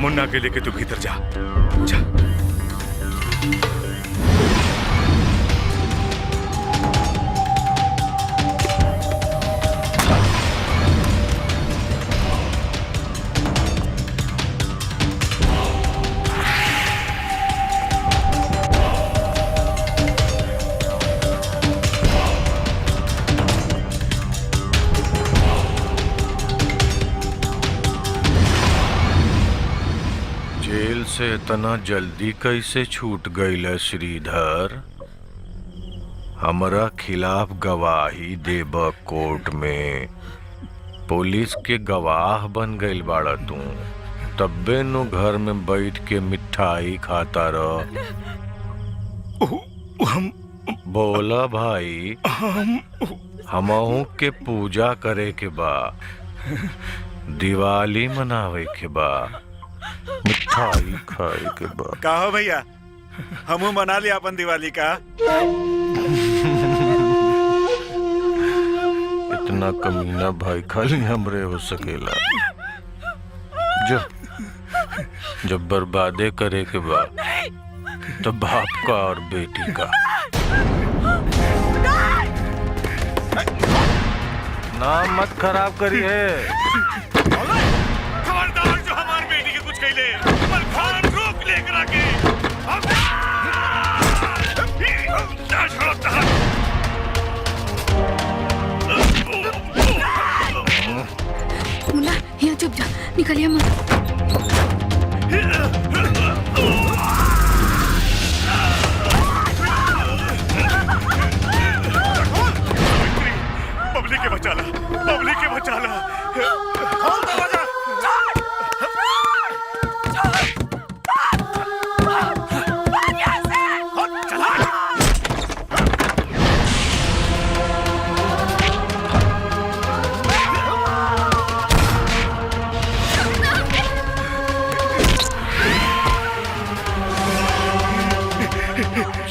मुन्ना के लेके तू भीतर जा जा। जेल से इतना जल्दी कैसे छूट गईल श्रीधर? हमरा खिलाफ गवाही देब कोर्ट में, पुलिस के गवाह बन गईल बाड़ा तू, तब्बे नु घर में बैठ के मिठाई खाता रह। हम बोला भाई, हमहू के पूजा करे के बा, दिवाली मनावे के बा, मिठाई खाए के बाद। का हो भैया, हमू मना लिया अपन दिवाली का। इतना कमीना भाई खाली हमरे हो सकेला। जब बर्बादे करे के बाद तो बाप का और बेटी का। नाम मत खराब करिए। खबरदार जो हमारी बेटी के कुछ कहले, पर खान रोक लेकर आके ना छोड़ता। मुन्ना यहाँ चुप जा, निकलिए मत। पब्लिक के बचा ला, पब्लिक के बचा ला। खोल दरवाजा।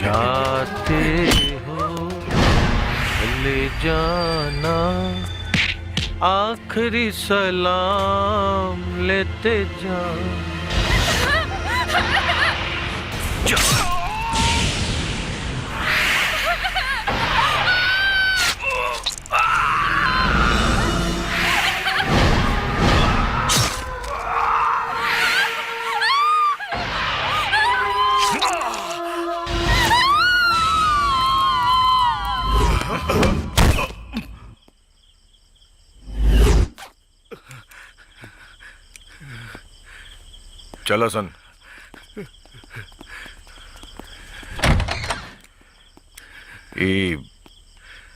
जाते हो ले जाना, आखिरी सलाम लेते जाना। चलो सन। ये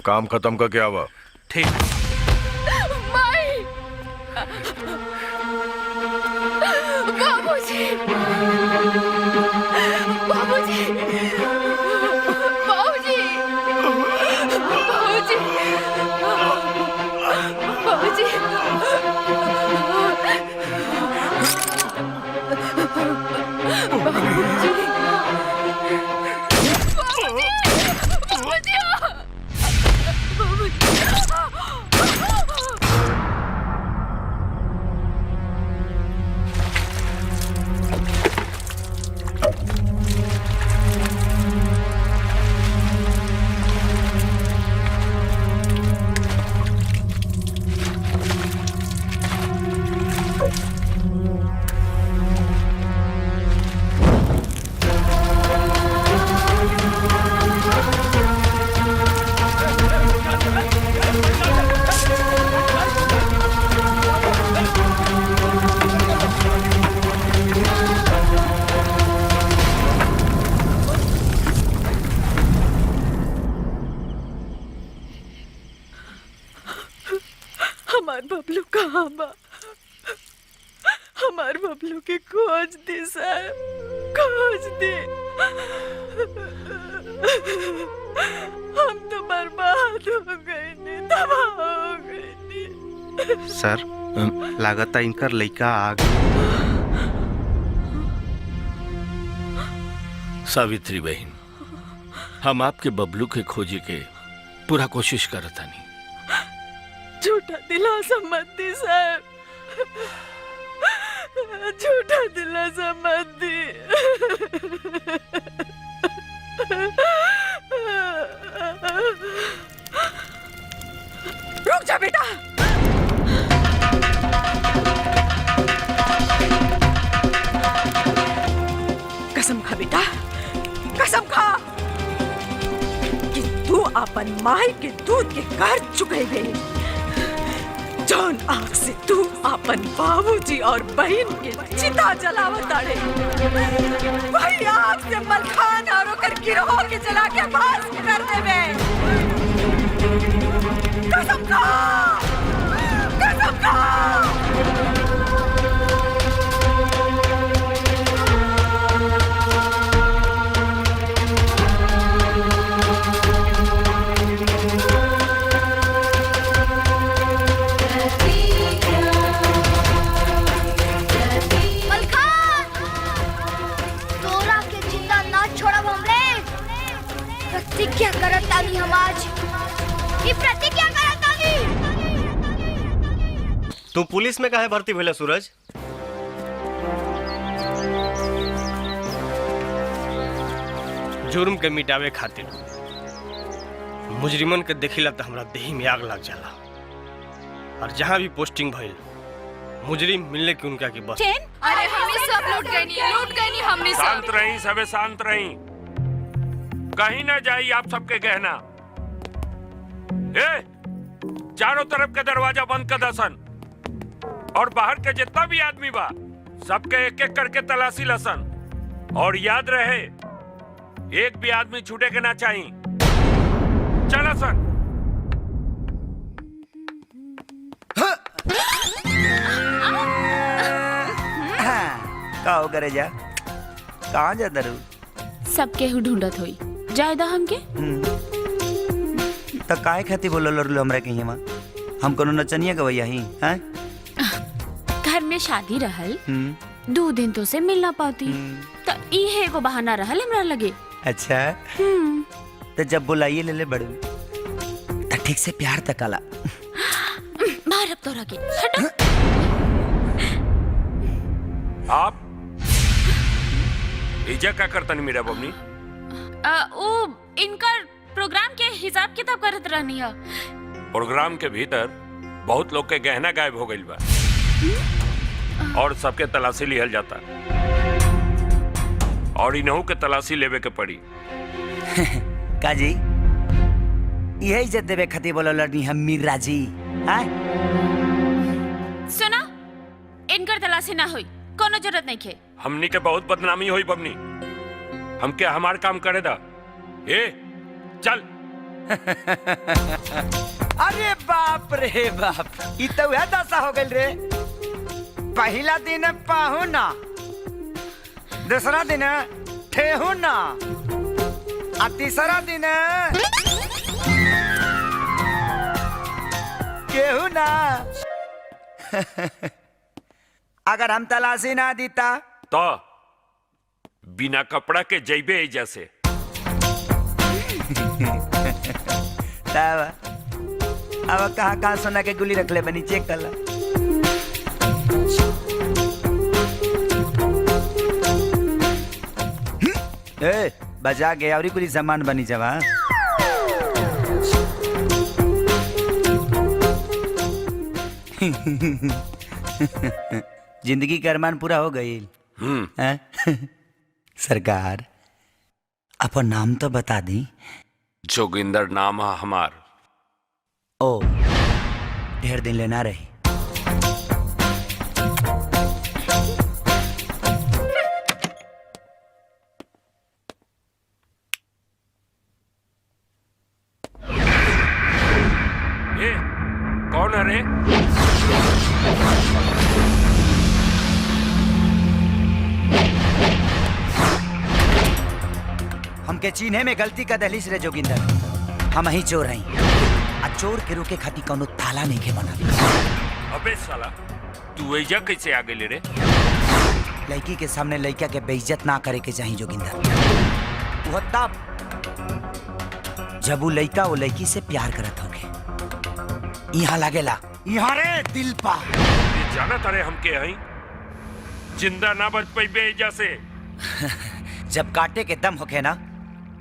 काम खत्म का क्या हुआ? ठीक। बाबूजी, बाबूजी, बाबूजी, बाबूजी, बाबूजी। हमार बबलू कहाँ बा? हमार बबलू के खोज दे सर, खोज दे। हम तो बर्बाद हो गए ने, तबाह हो गए ने। सर, लागता इनकर लइका आ गई। सावित्री बहन, हम आपके बबलू के खोजे के पूरा कोशिश करत हनी। झूठा दिलासा मत दी साहब, झूठा दिलासा मत दी। रुक जा बेटा। कसम खा बेटा, कसम खा कि तू अपन माई के दूध के कर चुकेबे। जौन आग से तू अपन बाबूजी और बहन के चिता जलावताड़े, वही आग से मलखान और ओकर गिरोह के जला के भस्म कर देबे। कसम खा, कसम खा। प्रतिज्ञा करतानी हम आज, ये प्रतिज्ञा करतानी। तू पुलिस में काहे भर्ती भइला सूरज? जुर्म के मिटावे खातिर मुजरिमन के देखिला तो हमरा देही में आग लग जाला। और जहाँ भी पोस्टिंग भइल मुजरिम मिलने की उनका की बस। अरे हमने सब लूट गई हमने सब। शांत रही, सबे शांत रही, कहीं ना जाई आप सबके गहना। ए, चारों तरफ के दरवाजा बंद कर दसन और बाहर के जितना भी आदमी बा सबके एक एक करके तलाशी लसन। और याद रहे, एक भी आदमी छूटे के ना चाहिए। चल सन। का हो करे जा, कहाँ जा दरू? सबके ढूंढत होई, जायदा हमके। तो काहे खाती बोलो लड़लो हमरा के हिमा? हम कोनो नचनिया गवैया ही हैं? घर में शादी रहल, 2 दिन तो से मिल ना पाती, तो इहे एगो बहाना रहल हमरा लगे। अच्छा, तो जब बुलाइए ले ले बड़ू तो ठीक से प्यार तकाला। बाहर अब तोरा के हट। आप इजा क्या करतन मेरा बबनी? ओ इनकर प्रोग्राम के हिसाब किताब करत रहनी है। प्रोग्राम के भीतर बहुत लोग के गहना गायब हो गइल बा और सबके तलाशी लिहल जाता और इनहू के तलाशी लेवे के पड़ी। काजी यही इज्जत देवे खातिर बोलो लड़नी हम मीरा जी। सुना, इनकर तलाशी ना हुई, कोनो जरूरत नहीं खे। हमनी के बहुत बदनामी हुई बबनी, हमके हमार काम करे दा। ए चल। अरे बाप रे बाप, ई तो वह दशा हो गइल रे। पहला दिन पाहुना, दूसरा दिन ठेहुना, आ तीसरा दिन केहू ना। अगर हम तलाशी ना दीता तो बिना कपड़ा के जैबे एजा से। अब कहाँ सोना के गुली रख ले बनी, चेक कर ला। ए, बजा के और कुछ सामान बनी जवा। जिंदगी का अरमान पूरा हो गई। सरकार अपन नाम तो बता दी। जोगिंदर नाम है हमार। ओ, ढेर दिन लेना रही। ए, कौन है रे? हमके चीन्हे में गलती का दहलीस रे जोगिंदर। हम ही चोर हैं, आ चोर के रोके खाती कोनो ताला नहीं के बना। अबे साला, तू एजा कैसे आ गई रे? लड़की के सामने लड़का के बेइज्जत ना करे के चाहिए जोगिंदर। वो तब जब वो लड़का वो लड़की से प्यार करत होगे यहाँ लागेला यहाँ रे दिल पा। ये जाना तारे हमके हई जिंदा ना बच पैबे एजा से। जब काटे के दम होके ना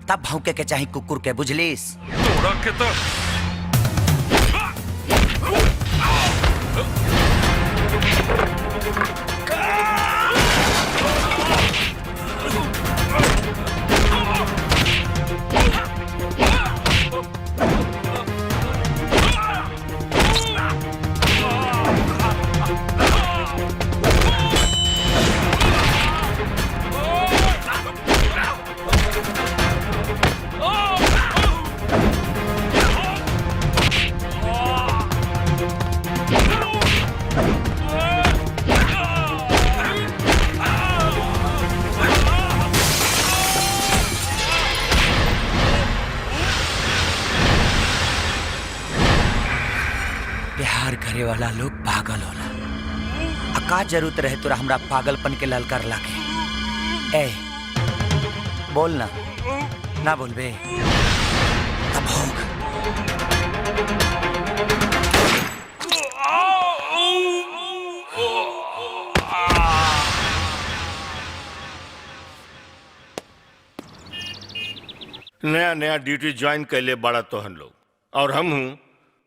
तब भौंके के चाही कुकुर के, बुझलिस? तोड़ा के तो प्यार करे वाला लोग पागल होला। का जरूरत रहे तोरा हमरा पागलपन के ललकार लागे? ए बोल ना बोलबे तब भौंक। नया नया ड्यूटी ज्वाइन कैले बड़ा तोहन लोग, और हम हूँ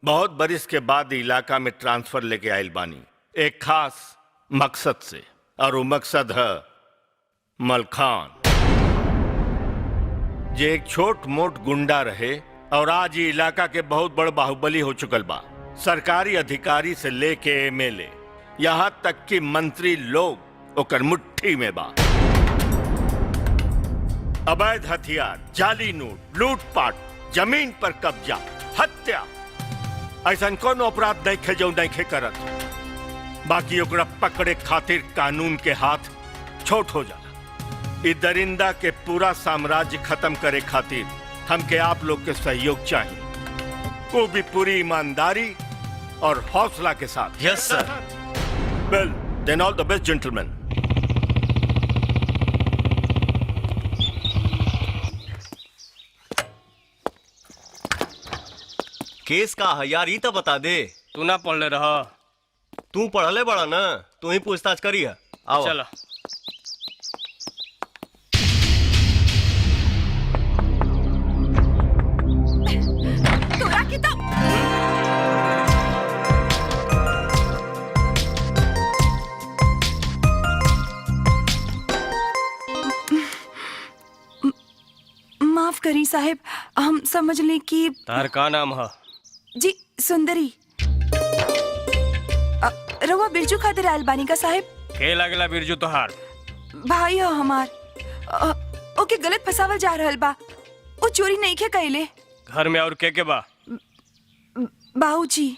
बहुत बरिस के बाद इलाका में ट्रांसफर लेके आयल बानी एक खास मकसद से, और वो मकसद है मलखान, जे एक छोट मोट गुंडा रहे और आज ये इलाका के बहुत बड़ बाहुबली हो चुकल बा। सरकारी अधिकारी से लेके एमएलए यहाँ तक कि मंत्री लोग ओकर मुट्ठी में बा। अवैध हथियार, जाली नोट, लूटपाट, जमीन पर कब्जा, हत्या, ऐसा कौन अपराध नहीं जो नहीं करत। बाकी ओकरा पकड़े खातिर कानून के हाथ छोट हो जाला। इस दरिंदा के पूरा साम्राज्य खत्म करे खातिर हमके आप लोग के सहयोग चाहिए, वो भी पूरी ईमानदारी और हौसला के साथ। यस सर। वेल देन ऑल द बेस्ट जेंटलमैन। केस का है यार, ये तो बता दे। तू ना पढ़ ले रहा? तू पढ़ले बड़ा ना, तू ही पूछताछ करी है। आओ चला। तोरा की तो माफ करी साहेब, हम समझ लें कि तार का नाम है? जी सुंदरी। रवा बिरजू खातिर आयल बानी का साहेब? के लागला बिरजू तोहार? भाई हो हमार। ओके गलत फसावल जा रहल बा। वो चोरी नहीं के कैले। घर में और के बा? बाबूजी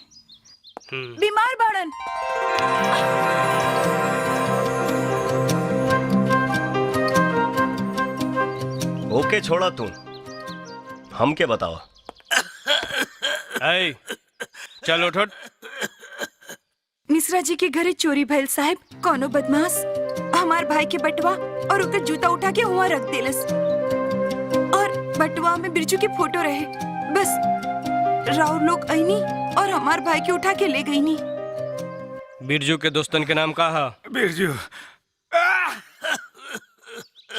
बीमार बाड़न। ओके छोड़ा तू, हम के बताओ। ऐ चल उठ। मिश्रा जी के घरे चोरी भइल साहेब। कोनो बदमाश हमार भाई के बटवा और ओकर जूता उठा के वहाँ रख देलस, और बटवा में बिरजू के फोटो रहे। बस राउर लोग आईनी और हमार भाई के उठा के ले गईनी। बिरजू के दोस्तन के नाम का है? बिरजू।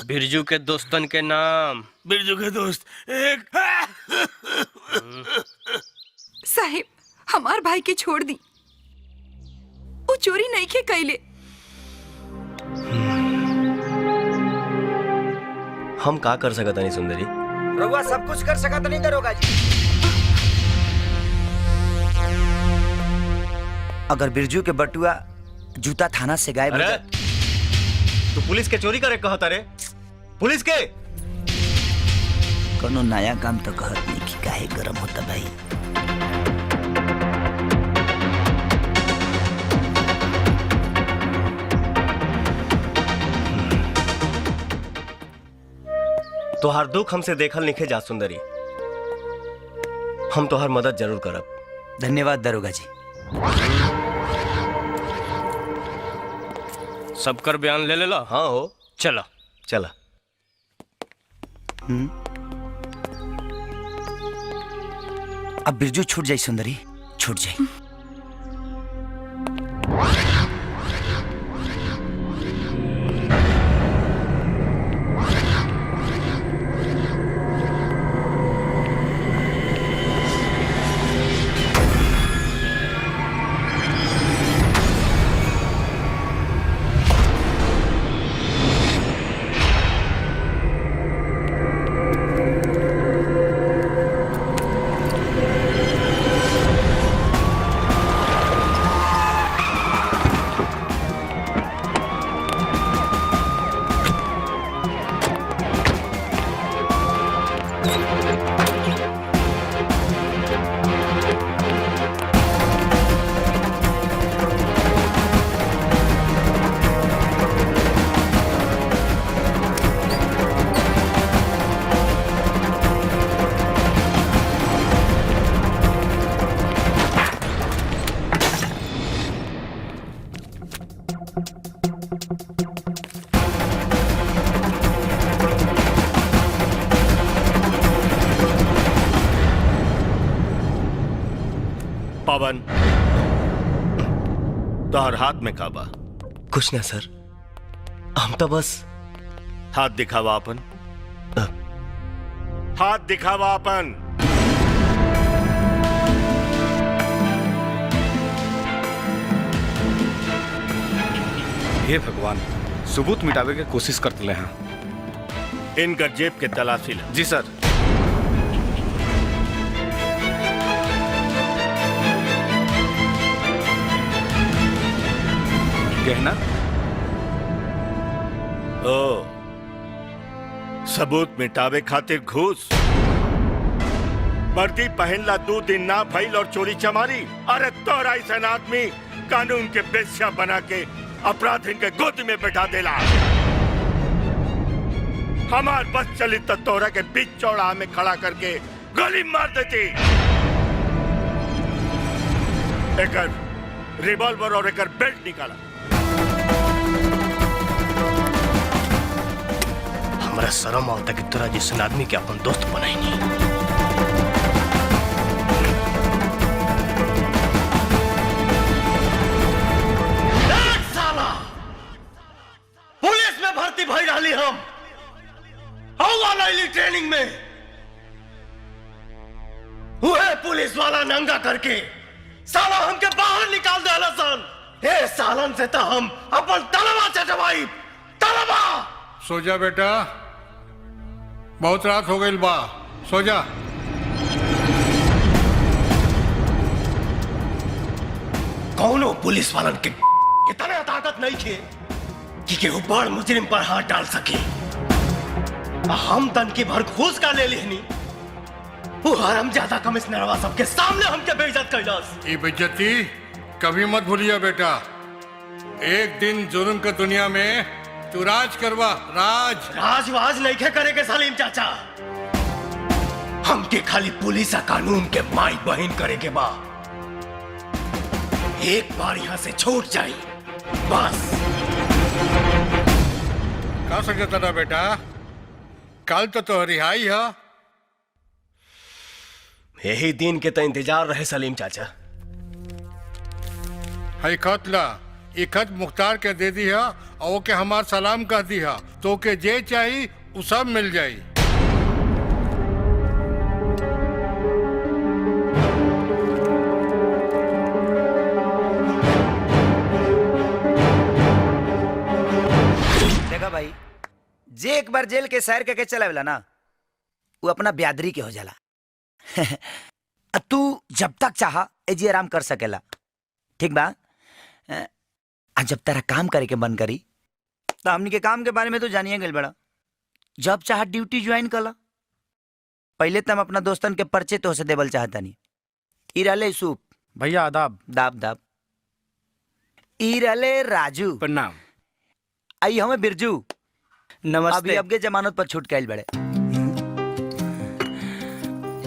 बिरजू के दोस्तन के नाम? बिरजू के दोस्त एक। साहेब हमार भाई के छोड़ दी, वो चोरी नहीं के कैले। हम का कर सकता नहीं सुंदरी? रउआ सब कुछ कर सकत नहीं दरोगा जी। अगर बिरजू के बटुआ जूता थाना से गायब हो अरे जाए। तू पुलिस के चोरी करे कहता रे? पुलिस के कोनो नया काम तो कहत नहीं कि काहे गरम होता भाई। तोहार दुख हमसे देखल निखे जा सुंदरी, हम तोहार मदद जरूर करब। धन्यवाद दरोगा जी। सबकर बयान ले ला। हाँ हो, चला चला। अब बिरजू छूट जाई सुंदरी, छूट जाई। पवन, तोहर हाथ में काबा? कुछ ना सर, हम तो बस। हाथ दिखावा अपन, हाथ दिखावा अपन। हे भगवान, सबूत मिटावे के कोशिश करते ले हैं। इनका जेब के तलाशी ले। जी सर। गहना? ओ, सबूत मिटावे खातिर घूस? वर्दी पहनला 2 दिन ना भइल और चोरी चमारी? अरे तोरा ऐसा आदमी कानून के बेस्या बना के अपराधिन के गोद में बैठा देला। हमार बस चली तो तोरा के बीच चौड़ा में खड़ा करके गोली मार देती। एकर रिवॉल्वर और एकर बेल्ट निकाला। हमारा शर्म आवता कि तोरा जैसन आदमी के अपन दोस्त बनाई। साला पुलिस में भर्ती भई रही हम ट्रेनिंग में, हुए पुलिस वाला नंगा करके साला हमके बाहर निकाल दे सन। ए सालन से तो हम अपन तलवा चटवाई, तलवा। सो जा बेटा, बहुत रात हो गई बा, सो जा। कौनो पुलिस वालन के इतना ताकत नहीं थे कि केहू बड़ मुजरिम पर हाथ डाल सके। हम तन की भर घूस का ले लेनी, वो हरामजादा कमिश्नरवा सबके सामने हमके बेइज्जत कैलास। ये बेइज्जती कभी मत भूलिया बेटा। एक दिन जुर्म की दुनिया में तू राज करवा, राज नहीं खे करे के सलीम चाचा। हमके खाली पुलिस कानून के माई बहन करे के बा। एक बार यहाँ से छूट जाई बस। का सकता था बेटा, कल तो रिहाई है। यही दिन के तो इंतजार रहे सलीम चाचा। है खत ला, ये खत मुख्तार के दे दी है और के हमार सलाम कह दी है, तो के जे चाहिए वो सब मिल जाई। देखा भाई, जे एक बार जेल के सैर करके चला वेला ना, वो अपना ब्यादरी के हो जाला। तू जब तक चाहा एजी आराम कर सकेला, ठीक बा। जब तेरा काम करे के मन करी तो हमनी के काम के बारे में तो जानिए गल बड़ा। जब चाह ड्यूटी ज्वाइन कला। पहले तो हम अपना दोस्तन के पर्चे तो से देवल चाहता नहीं। इरले सूप भैया आदाब। दाब दाब। इरले राजू प्रणाम। आई हमें बिरजू नमस्ते। अभी अब के जमानत पर छूट गए बड़े।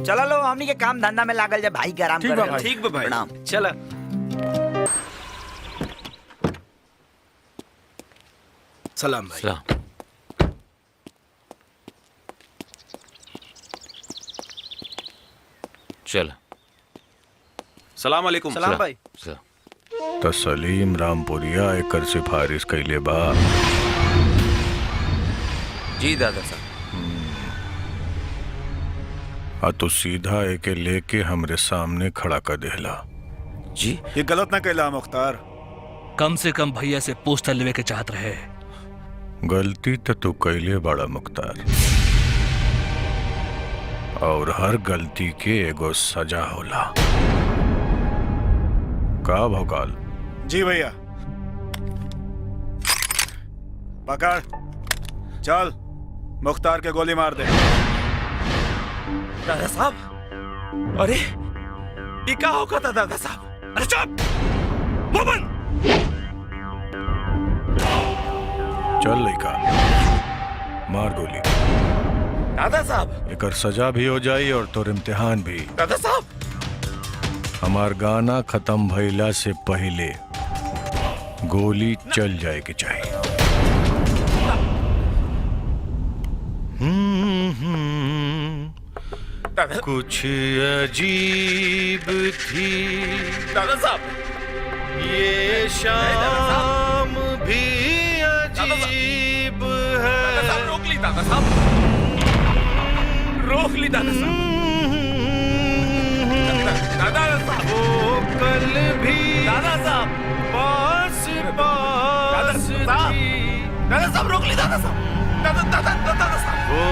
चलो लो हमनी के काम धंधा में लागल जाए भाई के आराम कर। ठीक बा भाई। प्रणाम। चला। सलाम भाई। सलाम। चल सलाम अलैकुम। सलाम भाई। तो सलीम रामपुरिया एकर सिफारिश कैले बा। जी दादा साहब। आ तो सीधा एके लेके हमरे सामने खड़ा कर देला। जी ये गलत ना कहला मुख्तार। कम से कम भैया से पोस्टर लेवे के चाहत रहे। गलती तो तू कैले बड़ा मुख्तार, और हर गलती के एगो सजा होला। का भौकाल? जी भैया। पकड़, चल मुख्तार के गोली मार दे। दादा साहब, अरे ये क्या होगा था दादा साहब? अरे चुप, मोहम्मद। चल लइका, मार गोली। दादा साहब, एकर सजा भी हो जाई और तोर इम्तिहान भी। दादा साहब, हमार गाना खत्म भइला से पहले गोली चल जाए के चाहिए। कुछ अजीब थी दादा साहब, ये शाम भी अजीब है। दादा साहब रोक ली, दादा साहब रोक ली, दादा साहब। दादा साहब, वो कल भी दादा साहब, पास पास दादा साहब रोक ली, दादा साहब। दादा साहब, वो